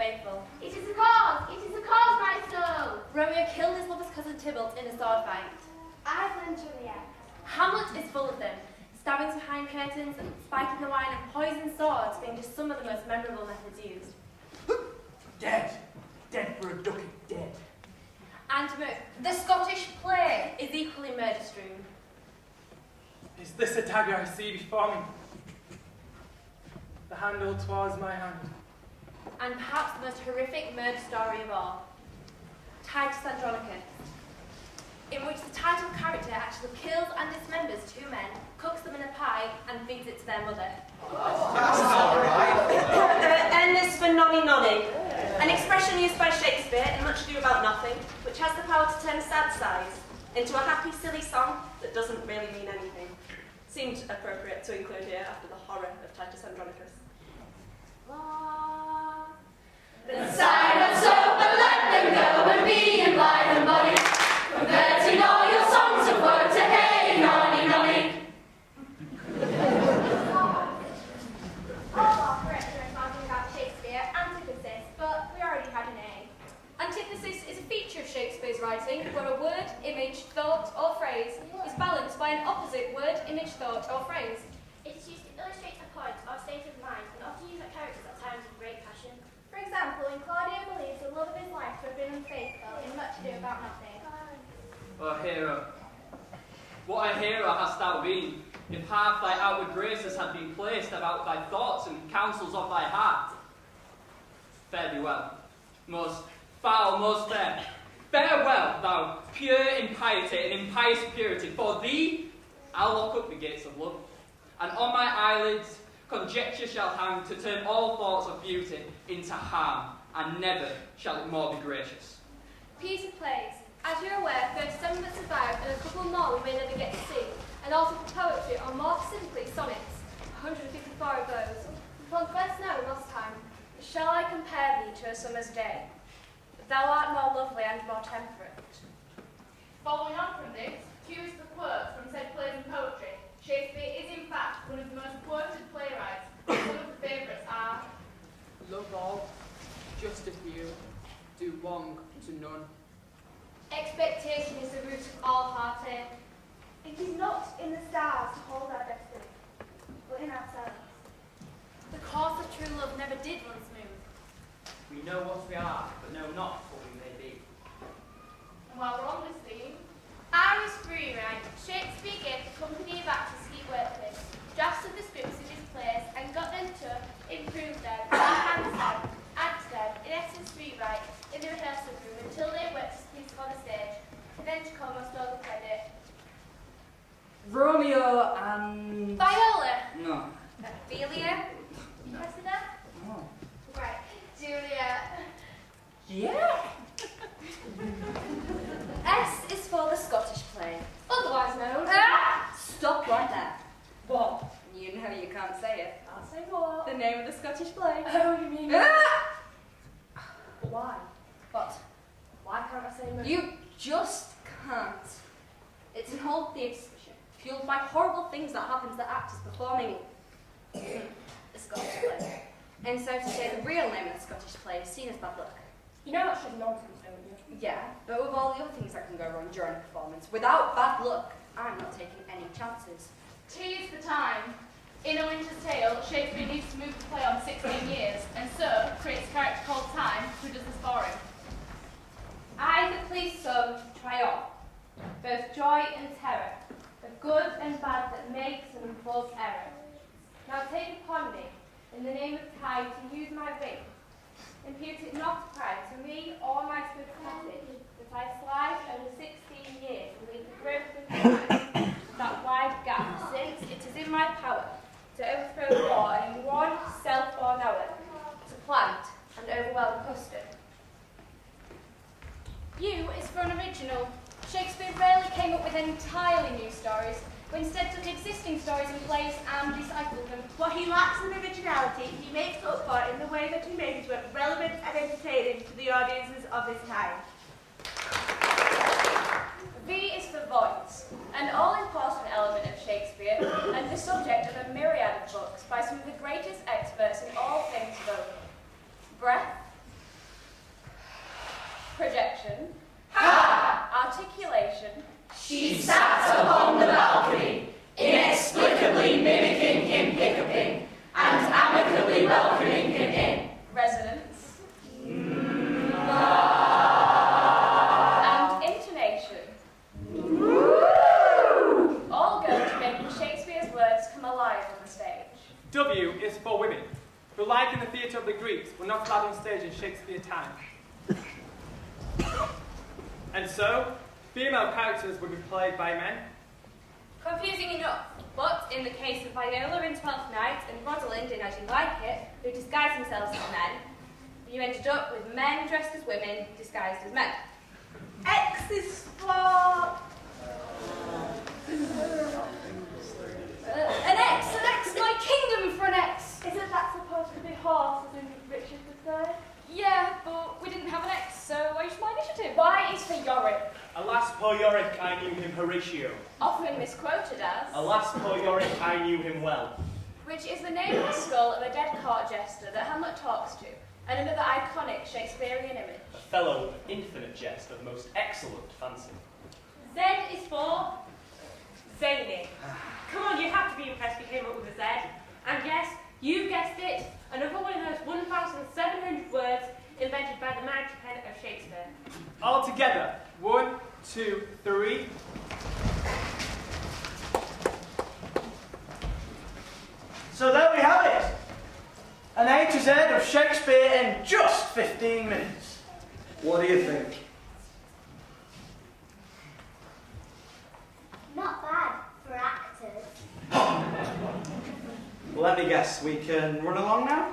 unfaithful. It is the cause, my soul. Romeo killed his lover's cousin Tybalt in a sword fight. I've learned Juliet. Hamlet is full of them, stabbings behind curtains, spiking the wine, and poisoned swords being just some of the most memorable methods used. Dead. Dead for a ducat, dead. And the Scottish play is equally murder-strewn. Is this a dagger I see before me? The handle towards my hand. And perhaps the most horrific murder story of all, Titus Andronicus, in which the title character actually kills and dismembers two men, cooks them in a pie, and feeds it to their mother. That's not right. N is for nonny nonny, an expression used by Shakespeare in Much Ado About Nothing, which has the power to turn sad sighs into a happy, silly song that doesn't really mean anything. Seemed appropriate to include here after the horror of Titus Andronicus. The sign of soap and let them go and be in life and body, converting all your songs of woe to hey, nonny, nonny. All our corrector and talking about Shakespeare, antithesis, but we already had an A. Antithesis is a feature of Shakespeare's writing where a word, image, thought, or phrase is balanced by an opposite word, image, thought, or phrase. It is used to illustrate a point or state of mind and often used at characters at times of great passion. For example, when Claudio believes the love of his life to have been unfaithful in Much Ado About Nothing. O hero, what a hero hast thou been, if half thy outward graces had been placed about thy thoughts and counsels of thy heart. Fare thee well, most foul, most fair. Farewell, thou pure impiety and impious purity. For thee I'll lock up the gates of love, and on my eyelids conjecture shall hang to turn all thoughts of beauty into harm, and never shall it more be gracious. Piece of plays. As you're aware, 37 that survive and a couple more we may never get to see, and also for poetry, or more simply, sonnets, 154 of those. Upon first known last time, shall I compare thee to a summer's day? Thou art more lovely and more temperate. Following on from this, here is the quote from said plays and poetry. Shakespeare is in fact one of the most quoted playwrights. Some of the favourites are: love all, just a few, do wrong to none. Expectation is the root of all heartache. It is not in the stars to hold our destiny, but in ourselves. The course of true love never did run smooth. We know what we are, but know not what we may be. And while we're on this theme, Irish rewrite. Shakespeare gave the company of actors he worked with drafts of the scripts of his plays and got them to improve them, enhance them, add to them, in essence rewrite, in the rehearsal room until they worked as pieces on the stage, and then to come must all the credit. Romeo and... Viola! No. Ophelia? Cressida? Oh. Right. Julia. Yeah! S is for the Scottish play. Otherwise known. Stop right there. What? You know you can't say it. I'll say what? The name of the Scottish play. Oh, you mean... Why? What? Why can't I say no? You just can't. It's an old theatre tradition, fueled by horrible things that happen to the actors performing the Scottish play. And so to say the real name of the Scottish play is seen as bad luck. You know that's just nonsense, don't you? Yeah, but with all the other things that can go wrong during a performance, without bad luck, I'm not taking any chances. T is the time. In A Winter's Tale, Shakespeare needs to move the play on 16 years, and so creates a character called Time, who does this for him. I, the police son, triumph, both joy and terror, of good and bad that makes and implores error. Now take upon me, in the name of time, to use my wit. Impute it not pride to me or my swift passage, that I slide over 16 years and leave the growth of time, that wide gap, since it is in my power to overthrow war and in one self-born hour, to plant and overwhelm custom. U is for an original. Shakespeare rarely came up with entirely new stories, but instead took existing stories and plays and recycled them. What he lacks in originality, he makes up for in the way that he made his work relevant and entertaining to the audiences of his time. V is for voice, an all-important element of Shakespeare and the subject of a myriad of books by some of the greatest experts in all things vocal. Breath, She sat upon the balcony, inexplicably mimicking him hiccuping, and amicably welcoming him in. Resonance. And intonation. All go to making Shakespeare's words come alive on the stage. W is for women, who, like in the theatre of the Greeks, were not allowed on stage in Shakespeare time. And so, female characters would be played by men. Confusing enough, but in the case of Viola in Twelfth Night and Rosalind in As You Like It, who disguised themselves as men, you ended up with men dressed as women, disguised as men. X is for... An X, my kingdom for an X! Isn't that supposed to be horse, as in Richard III? Yeah, but we didn't have an X, so I used my initiative. Y is for Yorick, Alas, poor Yorick, I knew him Horatio. often misquoted as, Alas, poor Yorick, I knew him well. which is the name of the skull of a dead court jester that Hamlet talks to, and another iconic Shakespearean image. A fellow of infinite jest, of most excellent fancy. Z is for... zany. Come on, you have to be impressed we came up with a Z. And yes, you've guessed it, another one of those 1,700 words invented by the mighty pen of Shakespeare. All together. 1, 2, 3. So there we have it. An A to Z of Shakespeare in just 15 minutes. What do you think? Not bad for actors. Well, let me guess, we can run along now?